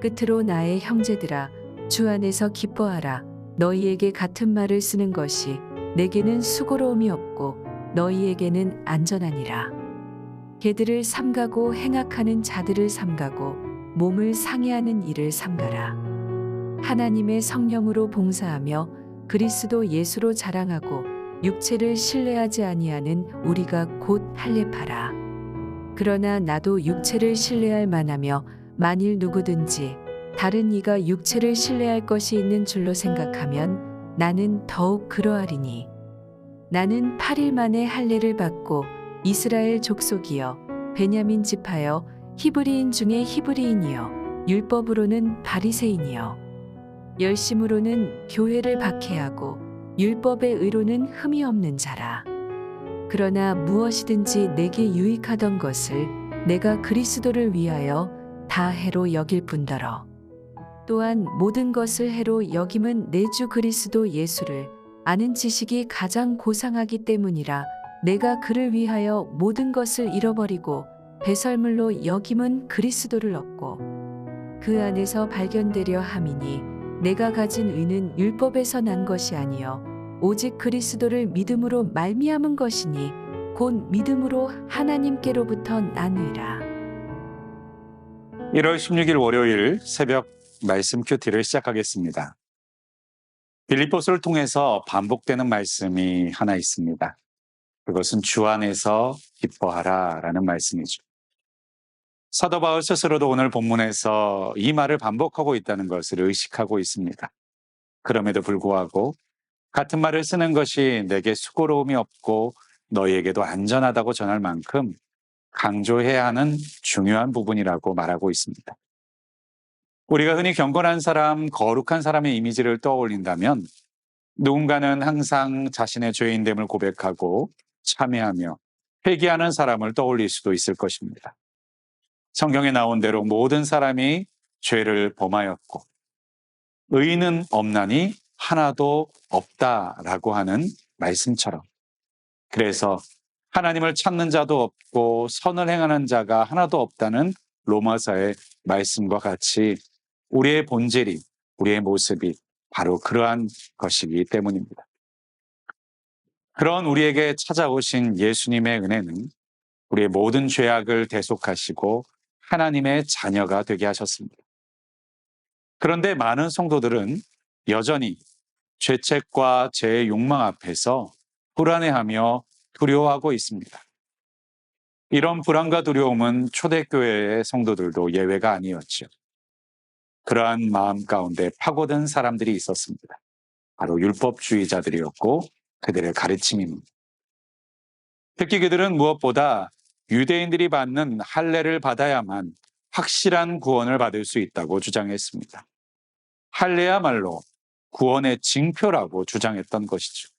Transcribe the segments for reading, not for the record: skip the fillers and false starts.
끝으로 나의 형제들아 주 안에서 기뻐하라. 너희에게 같은 말을 쓰는 것이 내게는 수고로움이 없고 너희에게는 안전하니라. 개들을 삼가고 행악하는 자들을 삼가고 몸을 상해하는 일을 삼가라. 하나님의 성령으로 봉사하며 그리스도 예수로 자랑하고 육체를 신뢰하지 아니하는 우리가 곧 할례파라. 그러나 나도 육체를 신뢰할 만하며 만일 누구든지 다른 이가 육체를 신뢰할 것이 있는 줄로 생각하면 나는 더욱 그러하리니 나는 8일 만에 할례를 받고 이스라엘 족속이여 베냐민 지파여 히브리인 중에 히브리인이여 율법으로는 바리새인이여 열심으로는 교회를 박해하고 율법의 의로는 흠이 없는 자라. 그러나 무엇이든지 내게 유익하던 것을 내가 그리스도를 위하여 다 해로 여길 뿐더러 또한 모든 것을 해로 여김은 내 주 그리스도 예수를 아는 지식이 가장 고상하기 때문이라. 내가 그를 위하여 모든 것을 잃어버리고 배설물로 여김은 그리스도를 얻고 그 안에서 발견되려 함이니 내가 가진 의는 율법에서 난 것이 아니요 오직 그리스도를 믿음으로 말미암은 것이니 곧 믿음으로 하나님께로부터 난 의라. 1월 16일 월요일 새벽 말씀 큐티를 시작하겠습니다. 빌립보서를 통해서 반복되는 말씀이 하나 있습니다. 그것은 주 안에서 기뻐하라 라는 말씀이죠. 사도 바울 스스로도 오늘 본문에서 이 말을 반복하고 있다는 것을 의식하고 있습니다. 그럼에도 불구하고 같은 말을 쓰는 것이 내게 수고로움이 없고 너희에게도 안전하다고 전할 만큼 강조해야 하는 중요한 부분이라고 말하고 있습니다. 우리가 흔히 경건한 사람, 거룩한 사람의 이미지를 떠올린다면 누군가는 항상 자신의 죄인됨을 고백하고 참회하며 회개하는 사람을 떠올릴 수도 있을 것입니다. 성경에 나온 대로 모든 사람이 죄를 범하였고 의인은 없나니 하나도 없다라고 하는 말씀처럼, 그래서 하나님을 찾는 자도 없고 선을 행하는 자가 하나도 없다는 로마서의 말씀과 같이 우리의 본질이, 우리의 모습이 바로 그러한 것이기 때문입니다. 그런 우리에게 찾아오신 예수님의 은혜는 우리의 모든 죄악을 대속하시고 하나님의 자녀가 되게 하셨습니다. 그런데 많은 성도들은 여전히 죄책과 죄의 욕망 앞에서 불안해하며 두려워하고 있습니다. 이런 불안과 두려움은 초대교회의 성도들도 예외가 아니었죠. 그러한 마음 가운데 파고든 사람들이 있었습니다. 바로 율법주의자들이었고 그들의 가르침입니다. 특히 그들은 무엇보다 유대인들이 받는 할례를 받아야만 확실한 구원을 받을 수 있다고 주장했습니다. 할례야말로 구원의 징표라고 주장했던 것이죠.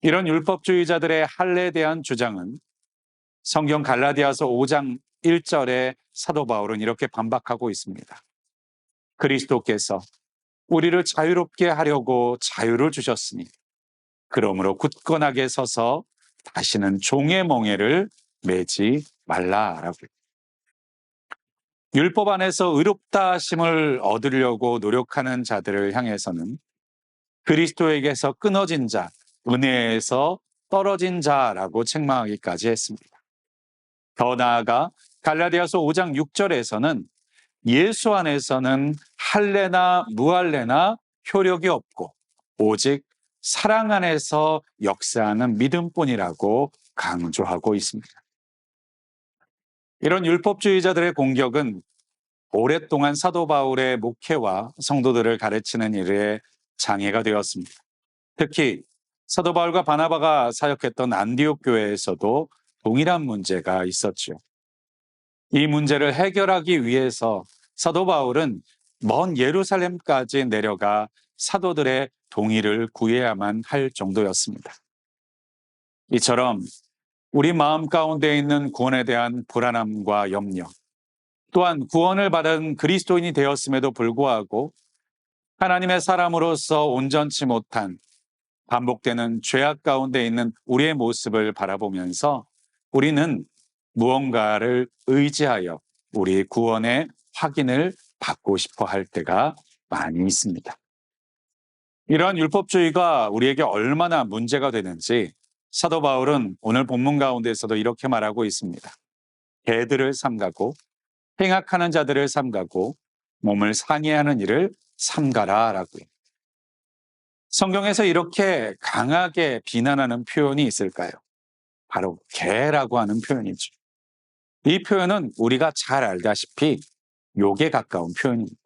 이런 율법주의자들의 할례에 대한 주장은 성경 갈라디아서 5장 1절에 사도 바울은 이렇게 반박하고 있습니다. 그리스도께서 우리를 자유롭게 하려고 자유를 주셨으니 그러므로 굳건하게 서서 다시는 종의 멍에를 매지 말라라고. 율법 안에서 의롭다 하심을 얻으려고 노력하는 자들을 향해서는 그리스도에게서 끊어진 자, 은혜에서 떨어진 자라고 책망하기까지 했습니다. 더 나아가 갈라디아서 5장 6절에서는 예수 안에서는 할례나 무할례나 효력이 없고 오직 사랑 안에서 역사하는 믿음뿐이라고 강조하고 있습니다. 이런 율법주의자들의 공격은 오랫동안 사도 바울의 목회와 성도들을 가르치는 일에 장애가 되었습니다. 특히 사도 바울과 바나바가 사역했던 안디옥 교회에서도 동일한 문제가 있었죠. 이 문제를 해결하기 위해서 사도 바울은 먼 예루살렘까지 내려가 사도들의 동의를 구해야만 할 정도였습니다. 이처럼 우리 마음 가운데 있는 구원에 대한 불안함과 염려, 또한 구원을 받은 그리스도인이 되었음에도 불구하고 하나님의 사람으로서 온전치 못한 반복되는 죄악 가운데 있는 우리의 모습을 바라보면서 우리는 무언가를 의지하여 우리 구원의 확인을 받고 싶어 할 때가 많이 있습니다. 이러한 율법주의가 우리에게 얼마나 문제가 되는지 사도 바울은 오늘 본문 가운데서도 이렇게 말하고 있습니다. 개들을 삼가고 행악하는 자들을 삼가고 몸을 상해하는 일을 삼가라라고요. 성경에서 이렇게 강하게 비난하는 표현이 있을까요? 바로 개라고 하는 표현이죠. 이 표현은 우리가 잘 알다시피 욕에 가까운 표현입니다.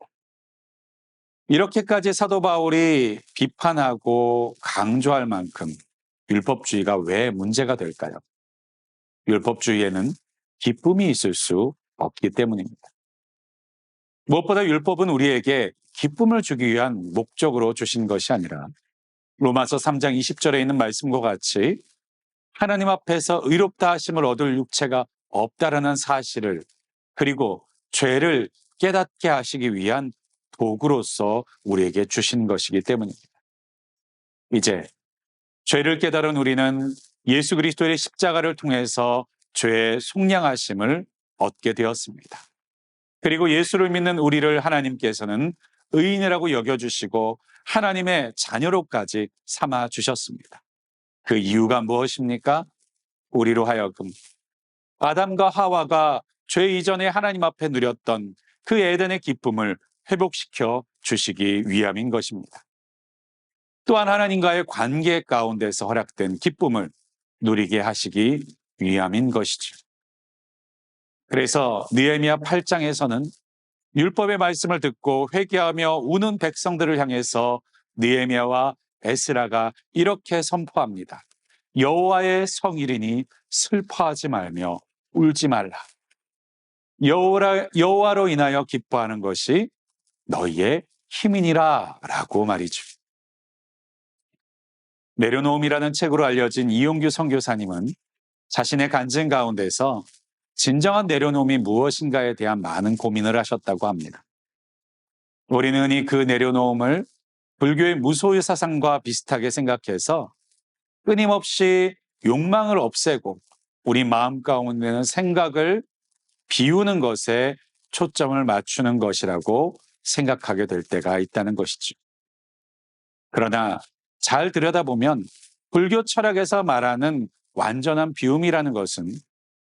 이렇게까지 사도 바울이 비판하고 강조할 만큼 율법주의가 왜 문제가 될까요? 율법주의에는 기쁨이 있을 수 없기 때문입니다. 무엇보다 율법은 우리에게 기쁨을 주기 위한 목적으로 주신 것이 아니라 로마서 3장 20절에 있는 말씀과 같이 하나님 앞에서 의롭다 하심을 얻을 육체가 없다라는 사실을 그리고 죄를 깨닫게 하시기 위한 도구로서 우리에게 주신 것이기 때문입니다. 이제 죄를 깨달은 우리는 예수 그리스도의 십자가를 통해서 죄의 속량하심을 얻게 되었습니다. 그리고 예수를 믿는 우리를 하나님께서는 의인이라고 여겨주시고 하나님의 자녀로까지 삼아 주셨습니다. 그 이유가 무엇입니까? 우리로 하여금 아담과 하와가 죄 이전에 하나님 앞에 누렸던 그 에덴의 기쁨을 회복시켜 주시기 위함인 것입니다. 또한 하나님과의 관계 가운데서 허락된 기쁨을 누리게 하시기 위함인 것이죠. 그래서 느헤미야 8장에서는 율법의 말씀을 듣고 회개하며 우는 백성들을 향해서 느헤미야와 에스라가 이렇게 선포합니다. 여호와의 성일이니 슬퍼하지 말며 울지 말라. 여호와로 인하여 기뻐하는 것이 너희의 힘이니라 라고 말이죠. 내려놓음이라는 책으로 알려진 이용규 선교사님은 자신의 간증 가운데서 진정한 내려놓음이 무엇인가에 대한 많은 고민을 하셨다고 합니다. 우리는 흔히 그 내려놓음을 불교의 무소유 사상과 비슷하게 생각해서 끊임없이 욕망을 없애고 우리 마음 가운데는 생각을 비우는 것에 초점을 맞추는 것이라고 생각하게 될 때가 있다는 것이죠. 그러나 잘 들여다보면 불교 철학에서 말하는 완전한 비움이라는 것은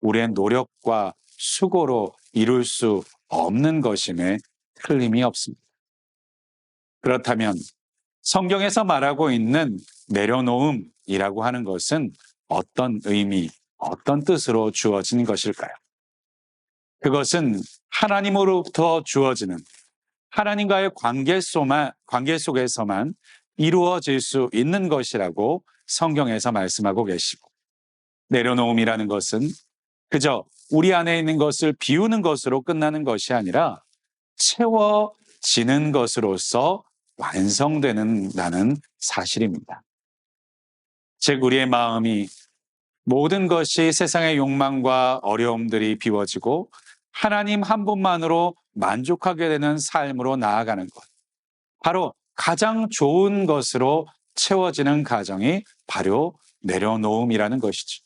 우리의 노력과 수고로 이룰 수 없는 것임에 틀림이 없습니다. 그렇다면 성경에서 말하고 있는 내려놓음이라고 하는 것은 어떤 의미, 어떤 뜻으로 주어진 것일까요? 그것은 하나님으로부터 주어지는 하나님과의 관계 속에서만 이루어질 수 있는 것이라고 성경에서 말씀하고 계시고, 내려놓음이라는 것은 그저 우리 안에 있는 것을 비우는 것으로 끝나는 것이 아니라 채워지는 것으로서 완성되는다는 사실입니다. 즉 우리의 마음이 모든 것이 세상의 욕망과 어려움들이 비워지고 하나님 한 분만으로 만족하게 되는 삶으로 나아가는 것, 바로 가장 좋은 것으로 채워지는 과정이 바로 내려놓음이라는 것이죠.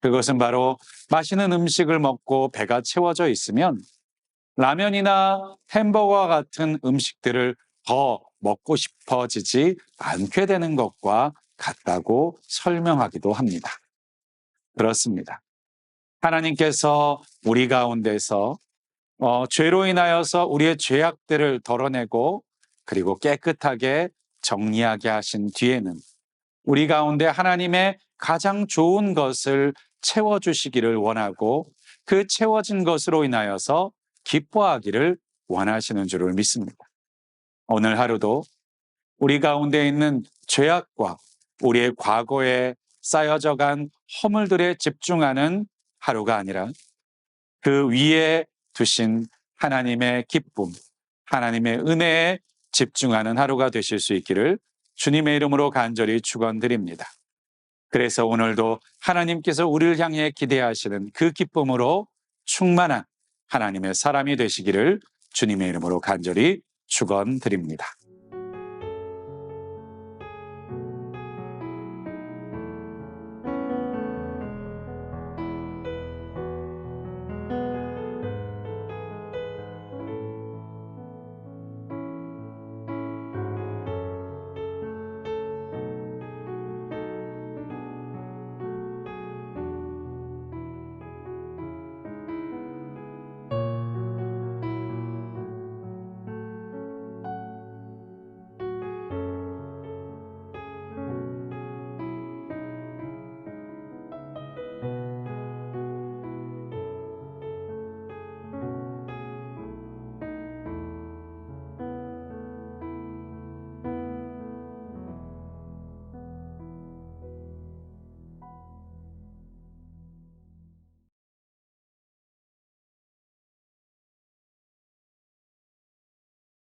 그것은 바로 맛있는 음식을 먹고 배가 채워져 있으면 라면이나 햄버거와 같은 음식들을 더 먹고 싶어지지 않게 되는 것과 같다고 설명하기도 합니다. 그렇습니다. 하나님께서 우리 가운데서 죄로 인하여서 우리의 죄악들을 덜어내고 그리고 깨끗하게 정리하게 하신 뒤에는 우리 가운데 하나님의 가장 좋은 것을 채워주시기를 원하고 그 채워진 것으로 인하여서 기뻐하기를 원하시는 줄을 믿습니다. 오늘 하루도 우리 가운데 있는 죄악과 우리의 과거에 쌓여져 간 허물들에 집중하는 하루가 아니라 그 위에 두신 하나님의 기쁨, 하나님의 은혜에 집중하는 하루가 되실 수 있기를 주님의 이름으로 간절히 축원드립니다. 그래서 오늘도 하나님께서 우리를 향해 기대하시는 그 기쁨으로 충만한 하나님의 사람이 되시기를 주님의 이름으로 간절히 축원드립니다.